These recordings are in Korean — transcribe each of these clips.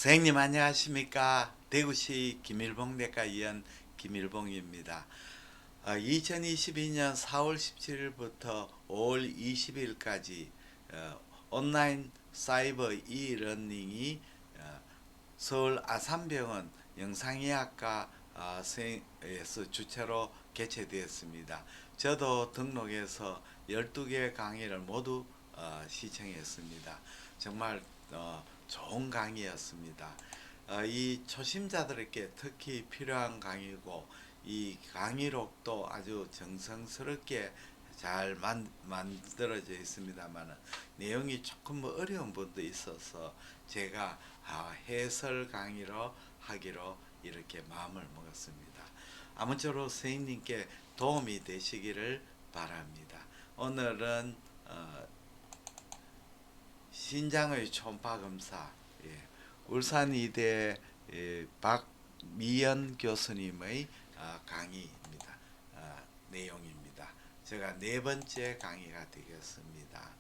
선생님 안녕하십니까? 대구시 김일봉내과 의원 김일봉입니다. 2022년 4월 17일부터 5월 20일까지 온라인 사이버 이러닝이 서울 아산병원 영상의학과 에서 주최로 개최되었습니다. 저도 등록해서 12개 강의를 모두 시청했습니다. 정말 좋은 강의였습니다. 이 초심자들에게 특히 필요한 강의고 이 강의록도 아주 정성스럽게 잘 만들어져 있습니다만 내용이 조금 어려운 부분도 있어서 제가 해설 강의로 하기로 이렇게 마음을 먹었습니다. 아무쪼록 선생님께 도움이 되시기를 바랍니다. 오늘은 신장의 초음파 검사, 울산의대 박미연 교수님의 강의입니다. 내용입니다. 제가 네 번째 강의가 되겠습니다.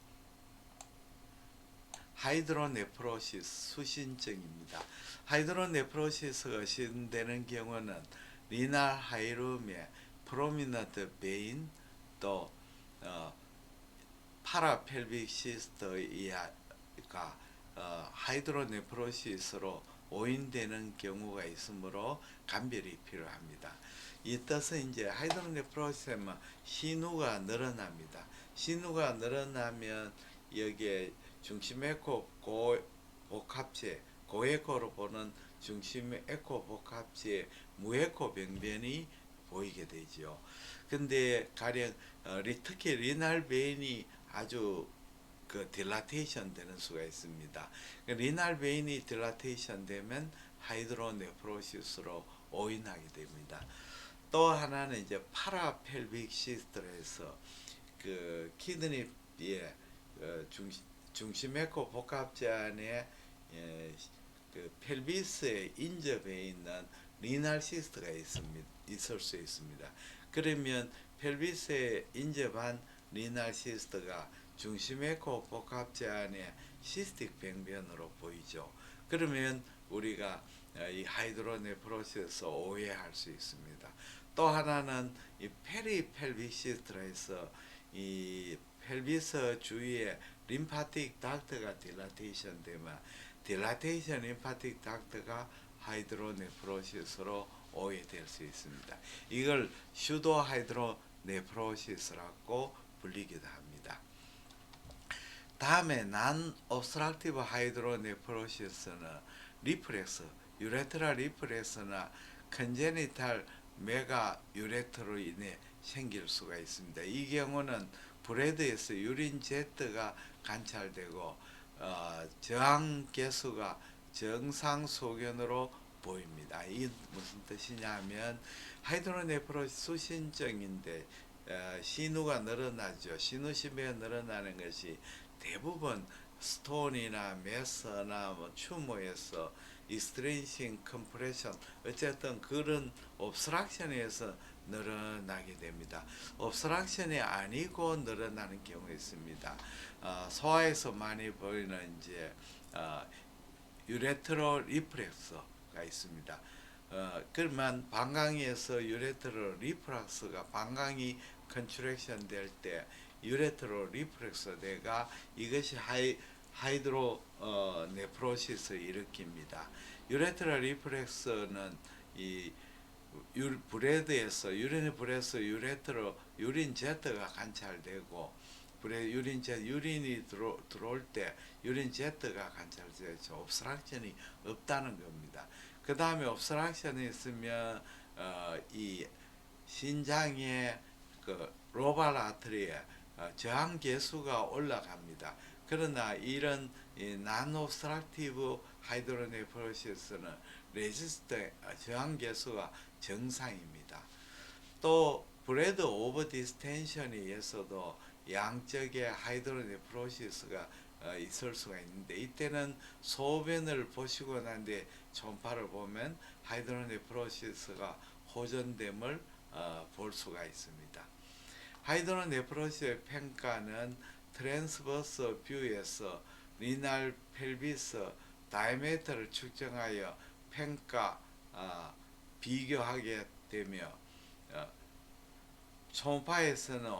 하이드로네프로시스 수신증입니다. 하이드로네프로시스가 의심되는 경우는 리날 하이룸의 프로미넌트 베인 또 파라펠빅 시스트가 하이드로네프로시스로 오인되는 경우가 있으므로 감별이 필요합니다. 이 뜻은 이제 하이드로네프로시스는 신우가 늘어납니다. 신우가 늘어나면 여기에 중심에코 고복합체, 고에코로 보는 중심에코 복합체 무에코 병변이 보이게 되죠. 근데 가령 특히 리날 베인이 아주 딜라테이션 되는 수가 있습니다. 리날 베인이 딜라테이션 되면 하이드로네프로시스로 오인하게 됩니다. 또 하나는 이제 파라펠빅 시스트에서 키드니의 중심에코 복합체 안에 펠비스에 인접해 있는 리날 시스트가 있을 수 있습니다. 그러면 펠비스에 인접한 리날 시스트가 중심에코 복합체 안에 시스틱 병변으로 보이죠. 그러면 우리가 이 하이드로네프로시스 오해할 수 있습니다. 또 하나는 이 페리펠빅 시스트라 해서 이 펠비스 주위에 림파틱 닥트가 딜라테이션 되면 딜라테이션 림파틱 닥트가 하이드로네프로시스로 오해될 수 있습니다. 이걸 슈도 하이드로네프로시스라고 불리기도 합니다. 다음에 난 옵스트럭티브 하이드로네프로시스는 리프렉스, 유레트라 리프렉스나 컨제니탈 메가 유레트로 인해 생길 수가 있습니다. 이 경우는 브레드에서 유린 제트가 관찰되고 저항 개수가 정상 소견으로 보입니다. 이게 무슨 뜻이냐면 하이드로네프로시스 수신증인데 신우가 늘어나죠. 신우심에 늘어나는 것이 대부분 스톤이나 메스나 튜머에서 익스트린싱 컴프레션 어쨌든 그런 옵스트럭션에서 늘어나게 됩니다. 옵스트럭션이 아니고 늘어나는 경우 있습니다. 소아에서 많이 보이는 이제 유레트로 리프렉스가 있습니다. 그러면 방광에서 유레트로 리프렉스가 방광이 컨트랙션 될 때 유레트로 리프렉스 내가 이것이 하이드로 네프로시스 일으킵니다. 유레트로 리프렉스는 이 브레드에서 유린 브레스 유레트로 유린 제트가 관찰되고 유린이 들어올 때 유린 제트가 관찰되죠. 옵스트럭션이 없다는 겁니다. 그 다음에 옵스트럭션이 있으면 이 신장의 로발 아트리에 저항 개수가 올라갑니다. 그러나 이런 난옵스트럭티브 하이드로네프로시스는 레지스트 저항 개수가 정상입니다. 또 브레드 오버 디스텐션에 의해서도 양적의 하이드로네프로시스가 있을 수가 있는데 이때는 소변을 보시고 난 뒤에 초음파를 보면 하이드로네프로시스가 호전됨을 볼 수가 있습니다. 하이드로네프로시스의 평가는 트랜스버스 뷰에서 리날 펠비스 다이아미터를 측정하여 평가 비교하게 되며 초음파에서는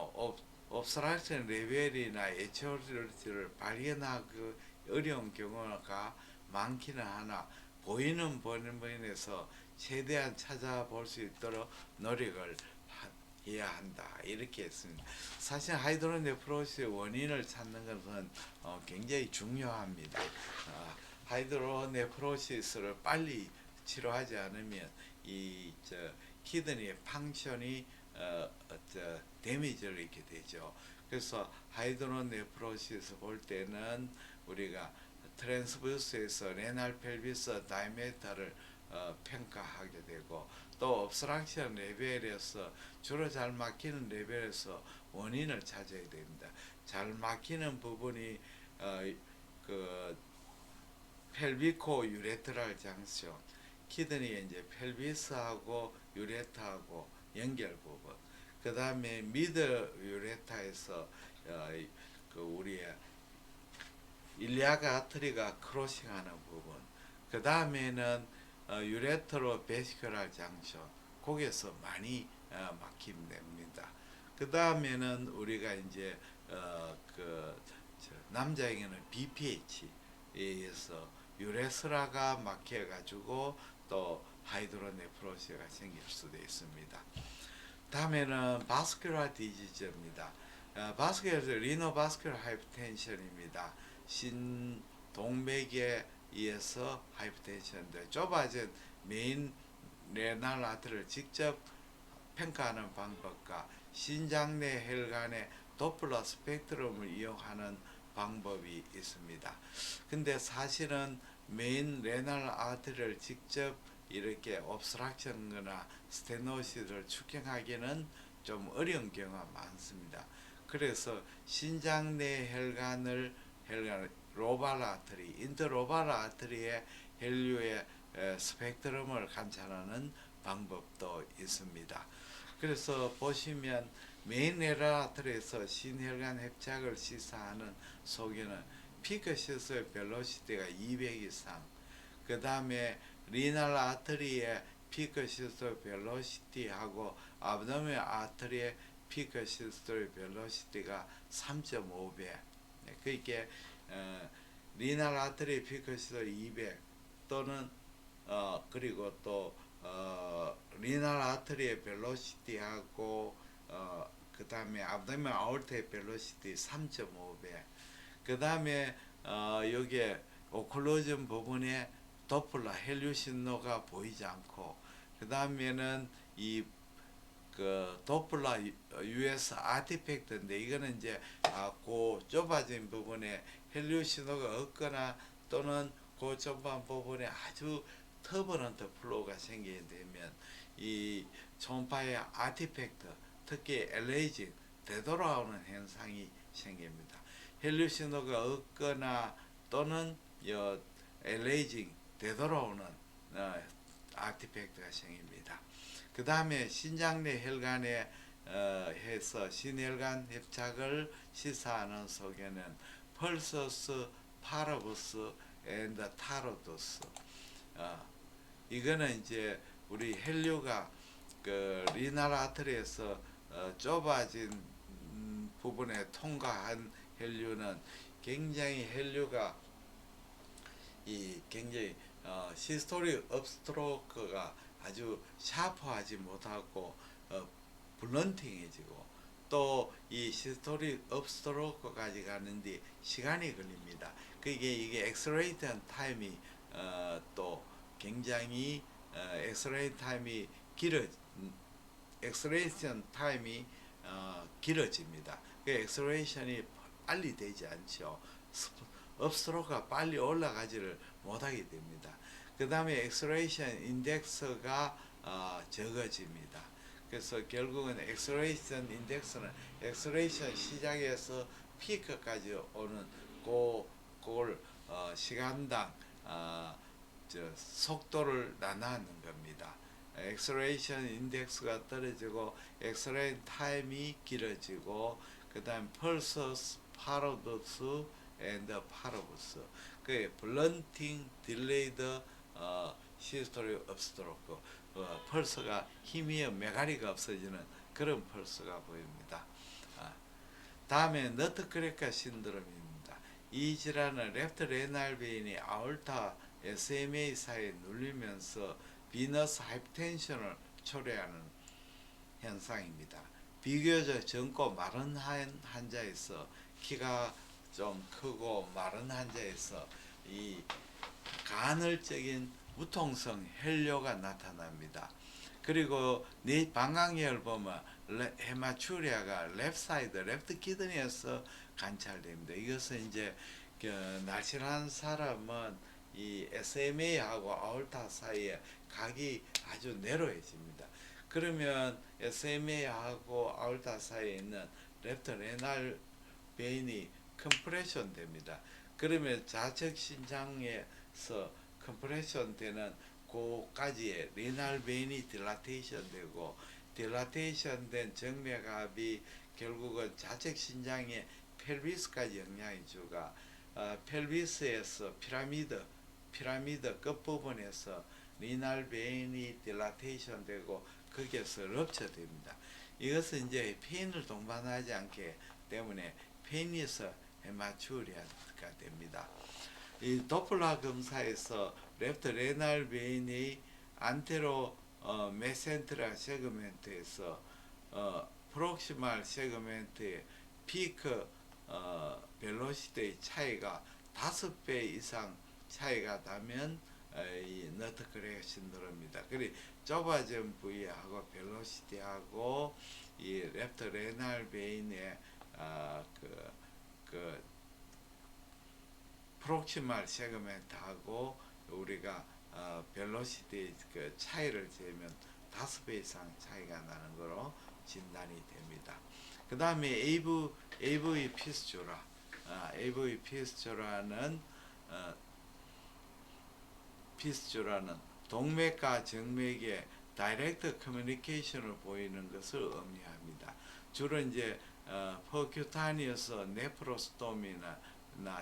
옵스트럭션 레벨이나 에티올리티를 발견하기 어려운 경우가 많기는 하나 보이는 범위에서 최대한 찾아볼 수 있도록 노력을 해야 한다 이렇게 했습니다. 사실 하이드로네프로시스의 원인을 찾는 것은 굉장히 중요합니다. 하이드로네프로시스를 빨리 치료하지 않으면 이 키드니의 펑션이 데미지를 입게 되죠. 그래서 하이드로네프로시스 볼 때는 우리가 트랜스버스에서 레날 펠비스 다이메타를 평가하게 되고 또 옵스트럭션 레벨에서 주로 잘 막히는 레벨에서 원인을 찾아야 됩니다. 잘 막히는 부분이 그 펠비코 유레트랄 장션, 키드니의 이제 펠비스하고 유레타하고 연결 부분. 그 다음에 미드 유레타에서 그 우리의 일리아가 아트리가 크로싱하는 부분. 그 다음에는 유레트로 베시큐랄 장션, 거기에서 많이 막히면 됩니다. 그 다음에는 우리가 이제 남자에게는 BPH에서 유레스라가 막혀가지고 또 하이드로네프로시가 생길 수도 있습니다. 다음에는 바스큘라 디지즈입니다. 바스큘라 리노바스큘라 하이퍼텐션입니다. 신동맥에 의해서 하이퍼텐션인데 좁아진 메인 레날 아트를 직접 평가하는 방법과 신장 내 혈관의 도플러 스펙트럼을 이용하는 방법이 있습니다. 근데 사실은 메인 레날 아트를 직접 이렇게 옵스트럭션거나 스테노시스를 측정하기는 좀 어려운 경우가 많습니다. 그래서 신장 내 혈관 로발 아트리, 인터로발 아트리의 혈류의 스펙트럼을 관찰하는 방법도 있습니다. 그래서 보시면 메인 레날 아트리에서 신혈관 협착을 시사하는 속에는 피크 시스의 벨로시티가 200 이상, 그 다음에 리날 아트리의 피크 시스토 벨로시티하고 압도멘 아트리의 피크 시스토 벨로시티가 3.5배. 그러니까 리날 아트리 피크 시스토 200 또는 그리고 또 리날 아트리의 벨로시티하고 그 다음에 압도멘 아ort의 벨로시티 3.5배. 그 다음에 여기에 오클루전 부분에 도플러 헬류 신호가 보이지 않고 그 다음에는 이 도플러 US 아티팩트인데 이거는 이제 그 좁아진 부분에 헬류 신호가 없거나 또는 그 좁은 부분에 아주 터버넌트 플로우가 생기게 되면 이 초음파의 아티팩트 특히 엘레이징 되돌아오는 현상이 생깁니다. 헬류 신호가 없거나 또는 엘레이징 되돌아오는 아티팩트가 생깁니다. 그 다음에 신장 내 혈관에 해서 신혈관 협착을 시사하는 속에는 펄서스, 파라부스, 앤드 타로도스. 이거는 이제 우리 혈류가 그 리날 아트리에서 좁아진 부분에 통과한 혈류는 굉장히 혈류가 굉장히 시스토릭 업스트로크가 아주 샤프하지 못하고 블런팅해지고 또 이 시스토릭 업스트로크까지 가는데 시간이 걸립니다. 이게 엑셀레이션 타임이 또 굉장히 엑셀레이션 타임이 길어집니다. 엑셀레이션이 빨리 되지 않죠. 업스트로크가 빨리 올라가지를 못하게 됩니다. 그 다음에 엑셀레이션 인덱스가 적어집니다. 그래서 결국은 엑셀레이션 인덱스는 엑셀레이션 시작에서 피크까지 오는 그걸 시간당 속도를 나누는 겁니다. 엑셀레이션 인덱스가 떨어지고 엑셀레이션 타임이 길어지고 그 다음 펄서스, 파라도스, and parvus. 그 blunting, delayed systole of stroke. 펄스가 힘이 메가리가 없어지는 그런 펄스가 보입니다. 다음에 너트크래커 신드롬입니다. 이 질환은 레프트 레날 베인이 아올타 SMA 사이에 눌리면서 비너스 하이퍼텐션을 초래하는 현상입니다. 비교적 젊고 마른 환자에서 키가 좀 크고 마른 환자에서 이 간헐적인 무통성 혈뇨가 나타납니다. 그리고 내 방광혈 보면 헤마추리아가 랩트 키드니에서 관찰됩니다. 이것은 이제 날씬한 사람은 이 SMA하고 아올타 사이에 각이 아주 내로해집니다. 그러면 SMA하고 아올타 사이에 있는 랩트 레날 베인이 컴프레션 됩니다. 그러면 좌측 신장에서 컴프레션 되는 고까지의 리날 베인이 딜라테이션 되고 딜라테이션 된 정맥압이 결국은 좌측 신장의 펠비스까지 영향이 주가 펠비스에서 피라미드 끝부분에서 리날 베인이 딜라테이션 되고 거기에서 럽처됩니다. 이것은 이제 페인을 동반하지 않기 때문에 페니스 헤마추리아가 됩니다. 이 도플라 검사에서 레프트 레날 베인의 안테로 메센트럴 세그멘트에서 프록시말 세그멘트의 피크 벨로시티의 차이가 5배 이상 차이가 나면 이 너트크래커 신드롬입니다. 그리고 좁아진 부위하고 벨로시티하고 이 레프트 레날 베인의 그 프록시말 세그멘트하고 우리가 벨로시티 그 차이를 재면 5배 이상 차이가 나는 거로 진단이 됩니다. 그 다음에 AV 피스츄라, AV 피스츄라는 동맥과 정맥의 다이렉트 커뮤니케이션을 보이는 것을 의미합니다. 주로 이제 퍼큐타니어스 네프로스톰이나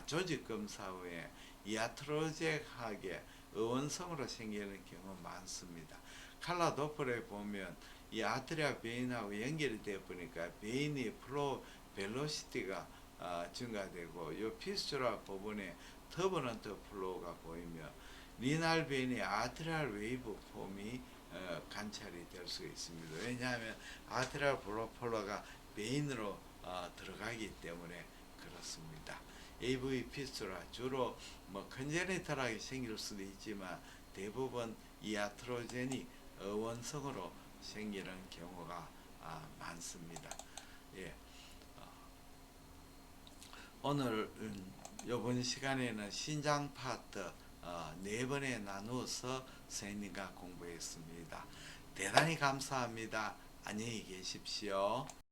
조직 검사 후에 이아트로젝하게 의원성으로 생기는 경우 많습니다. 칼라 도플에 보면 이 아트리아 베인하고 연결이 되어 보니까 베인이 플로 벨로시티가 증가되고 이 피스츄라 부분에 터버넌트 플로우가 보이며 리날 베인의 아트리알 웨이브 폼이 관찰이 될 수 있습니다. 왜냐하면 아트리알 플로우가 베인으로 들어가기 때문에 그렇습니다. AV 피스츄라 주로 컨제니털하게 생길 수도 있지만 대부분 이아트로젠이 원성으로 생기는 경우가 많습니다. 예. 오늘 이번 시간에는 신장 파트 4번에 나누어서 선생님과 공부했습니다. 대단히 감사합니다. 안녕히 계십시오.